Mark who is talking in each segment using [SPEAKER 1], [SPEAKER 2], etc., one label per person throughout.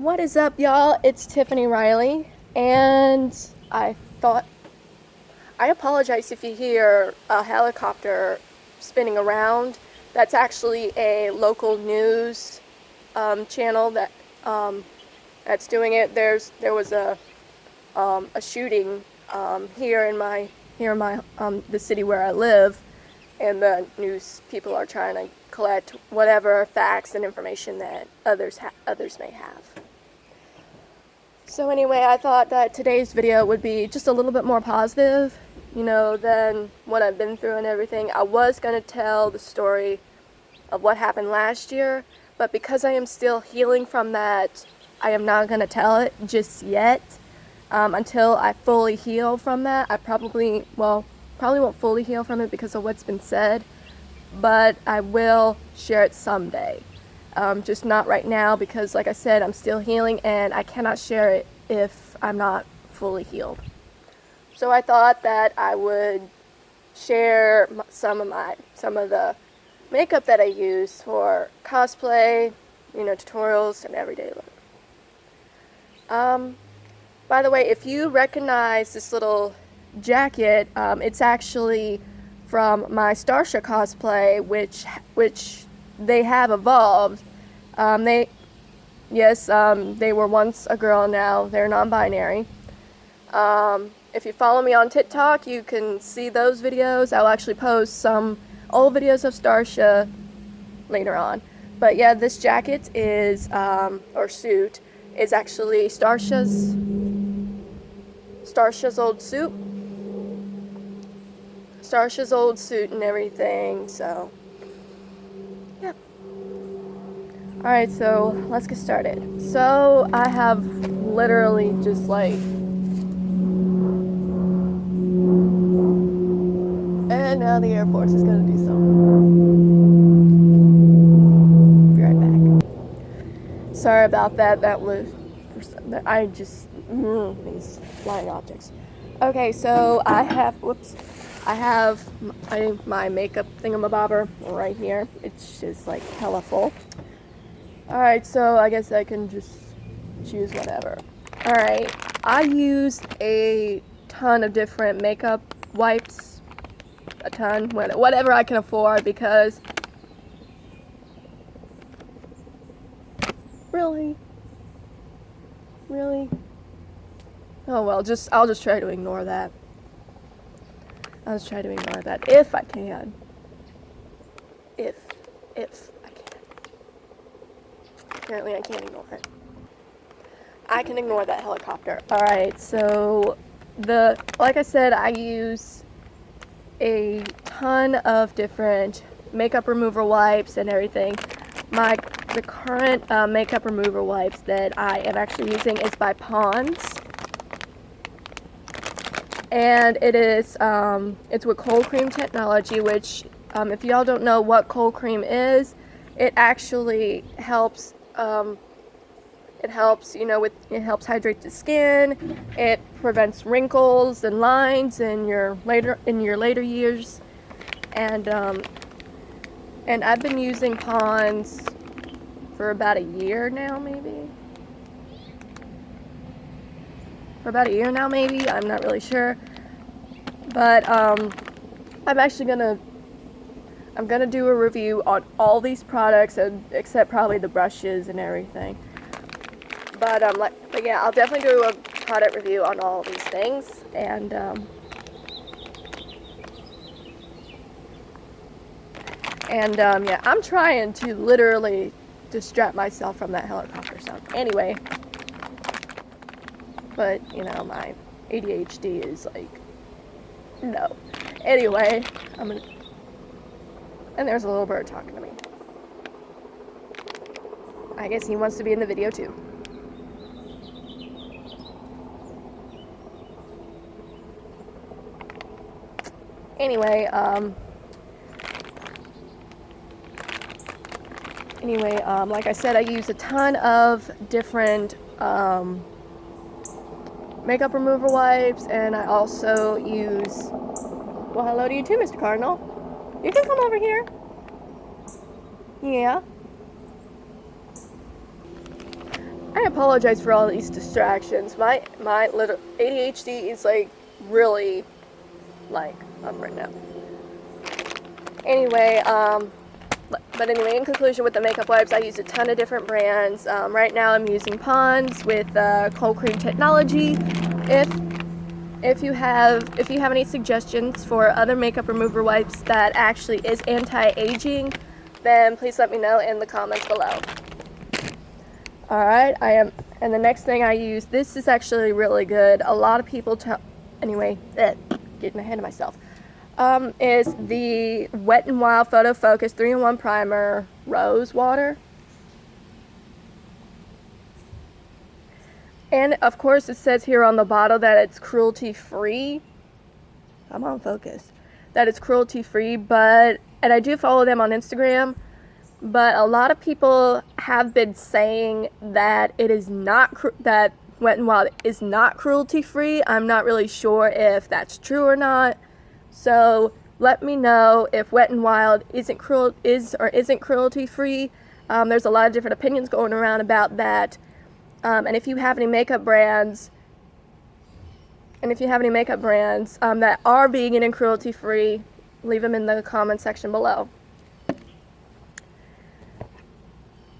[SPEAKER 1] What is up, y'all? It's Tiffany Riley, and I apologize if you hear a helicopter spinning around. That's actually a local news channel that's doing it. There was a shooting here in the city where I live, and the news people are trying to collect whatever facts and information that others may have. So anyway, I thought that today's video would be just a little bit more positive, than what I've been through and everything. I was going to tell the story of what happened last year, but because I am still healing from that, I am not going to tell it just yet. Until I fully heal from that. I probably won't fully heal from it because of what's been said, but I will share it someday. Just not right now because, like I said, I'm still healing and I cannot share it if I'm not fully healed. So I thought that I would share some of the makeup that I use for cosplay, tutorials and everyday look. By the way, if you recognize this little jacket, it's actually from my Starsha cosplay, which they have evolved. They were once a girl, now they're non-binary. If you follow me on TikTok, you can see those videos. I'll actually post some old videos of Starsha later on. But yeah, this jacket is, or suit, is actually Starsha's old suit. Starsha's old suit and everything, so yeah. Alright, so let's get started. So I have literally just and now the Air Force is gonna do something. Be right back. Sorry about that. These flying objects. Okay, so I have my makeup thingamabobber right here. It's just like hella full. Alright, so I guess I can just choose whatever. Alright, I use a ton of different makeup wipes. A ton, whatever I can afford, because Really? Oh well, I'll just try to ignore that. I'll just try to ignore that if I can. If I can. Apparently I can't ignore it. I can ignore that helicopter. Alright, so like I said, I use a ton of different makeup remover wipes and everything. The current makeup remover wipes that I am actually using is by Pond's, and it's with cold cream technology, which if y'all don't know what cold cream is, it actually helps. It helps hydrate the skin. It prevents wrinkles and lines in your later years, and I've been using Pond's for about a year now, maybe. I'm not really sure. But I'm gonna do a review on all these products, except probably the brushes and everything. But yeah, I'll definitely do a product review on all these things, and yeah, I'm trying to literally distract myself from that helicopter sound. Anyway, but my ADHD is like, no. Anyway, and there's a little bird talking to me. I guess he wants to be in the video too. Anyway, like I said, I use a ton of different makeup remover wipes, and I also use, well, hello to you too, Mr. Cardinal. You can come over here. Yeah. I apologize for all these distractions. My little ADHD is like really like up right now. Anyway, but anyway, in conclusion, with the makeup wipes, I use a ton of different brands. Right now, I'm using Pond's with cold cream technology. If you have any suggestions for other makeup remover wipes that actually is anti-aging, then please let me know in the comments below. Alright, and the next thing I use, this is actually really good. A lot of people anyway, getting ahead of myself, is the Wet n Wild Photo Focus 3-in-1 Primer Rose Water. And of course it says here on the bottle that it's cruelty free. I'm on focus. That it's cruelty free, and I do follow them on Instagram. But a lot of people have been saying that it is not that Wet n Wild is not cruelty free. I'm not really sure if that's true or not. So let me know if Wet n Wild isn't cruelty free. There's a lot of different opinions going around about that. And if you have any makeup brands, that are vegan and cruelty free, leave them in the comment section below.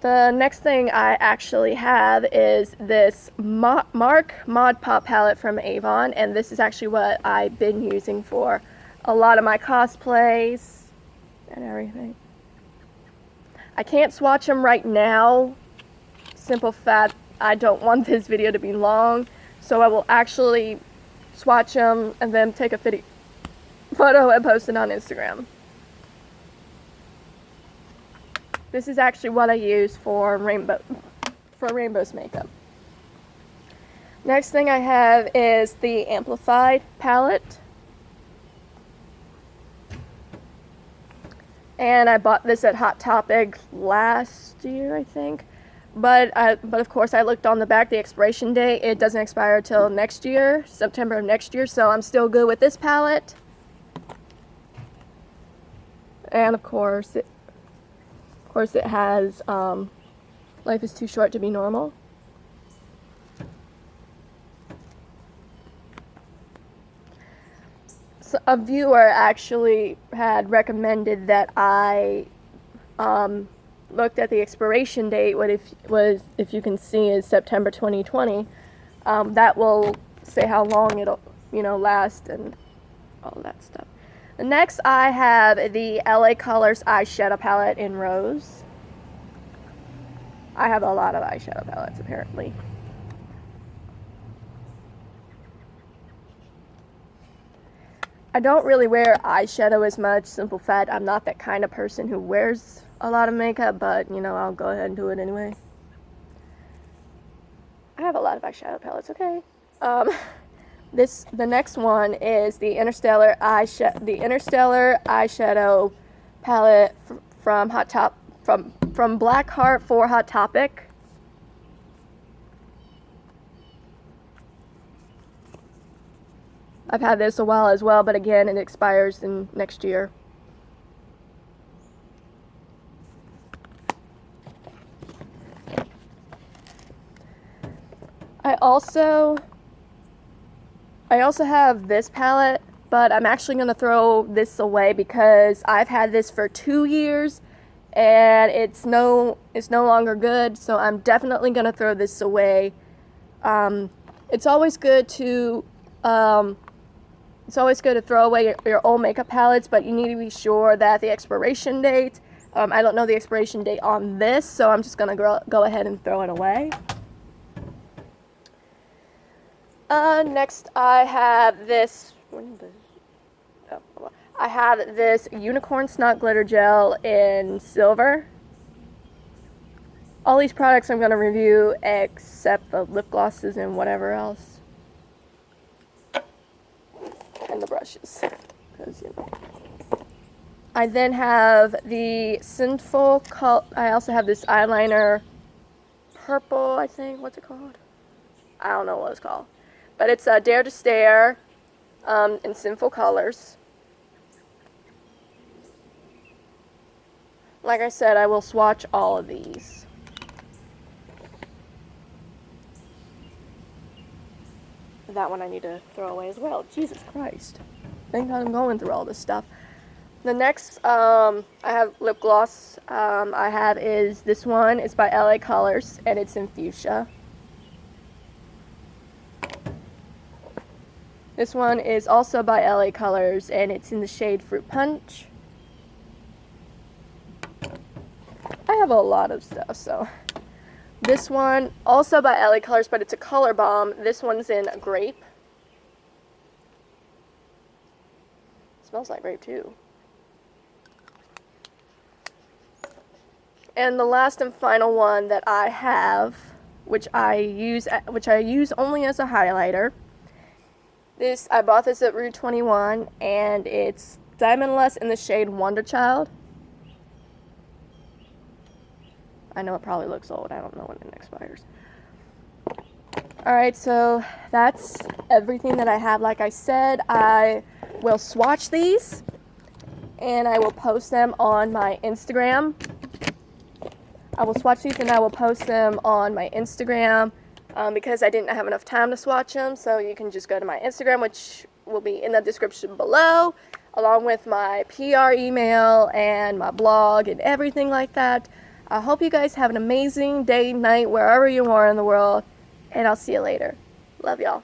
[SPEAKER 1] The next thing I actually have is this Mark Mod Pop palette from Avon, and this is actually what I've been using for a lot of my cosplays and everything. I can't swatch them right now. Simple fact, I don't want this video to be long, so I will actually swatch them and then take a photo and post it on Instagram. This is actually what I use for Rainbow's makeup. Next thing I have is the Amplified palette. And I bought this at Hot Topic last year, I think. But of course I looked on the back, the expiration date. It doesn't expire till next year, September of next year, so I'm still good with this palette. And of course it has Life is Too Short to Be Normal. So a viewer actually had recommended that I looked at the expiration date. If you can see, is September 2020. That will say how long it'll last and all that stuff. Next, I have the LA Colors eyeshadow palette in Rose. I have a lot of eyeshadow palettes, apparently. I don't really wear eyeshadow as much. Simple fact, I'm not that kind of person who wears a lot of makeup, but, I'll go ahead and do it anyway. I have a lot of eyeshadow palettes, okay? The next one is the Interstellar eyeshadow palette from Blackheart for Hot Topic. I've had this a while as well, but again, it expires in next year. I also have this palette, but I'm actually going to throw this away because I've had this for 2 years and it's no longer good, so I'm definitely going to throw this away. It's always good to throw away your old makeup palettes, but you need to be sure that the expiration date, I don't know the expiration date on this, so I'm just going to go ahead and throw it away. Next I have this, Unicorn Snot Glitter Gel in Silver. All these products I'm going to review except the lip glosses and whatever else. And the brushes. I then have the Sinful I also have this eyeliner, purple, I think. What's it called? I don't know what it's called. But it's Dare to Stare in Sinful Colors. Like I said, I will swatch all of these. That one I need to throw away as well. Jesus Christ. Thank God I'm going through all this stuff. The next, I have lip gloss I have is this one. It's by LA Colors, and it's in fuchsia. This one is also by LA Colors, and it's in the shade Fruit Punch. I have a lot of stuff, so. This one, also by LA Colors, but it's a color bomb. This one's in grape. Smells like grape too. And the last and final one that I have, which I use only as a highlighter. I bought this at Rue 21, and it's Diamondless in the shade Wonder Child. I know it probably looks old. I don't know when it expires. Alright, so that's everything that I have. Like I said, I will swatch these, and I will post them on my Instagram. I will swatch these and I will post them on my Instagram because I didn't have enough time to swatch them. So you can just go to my Instagram, which will be in the description below, along with my PR email and my blog and everything like that. I hope you guys have an amazing day, night, wherever you are in the world, and I'll see you later. Love y'all.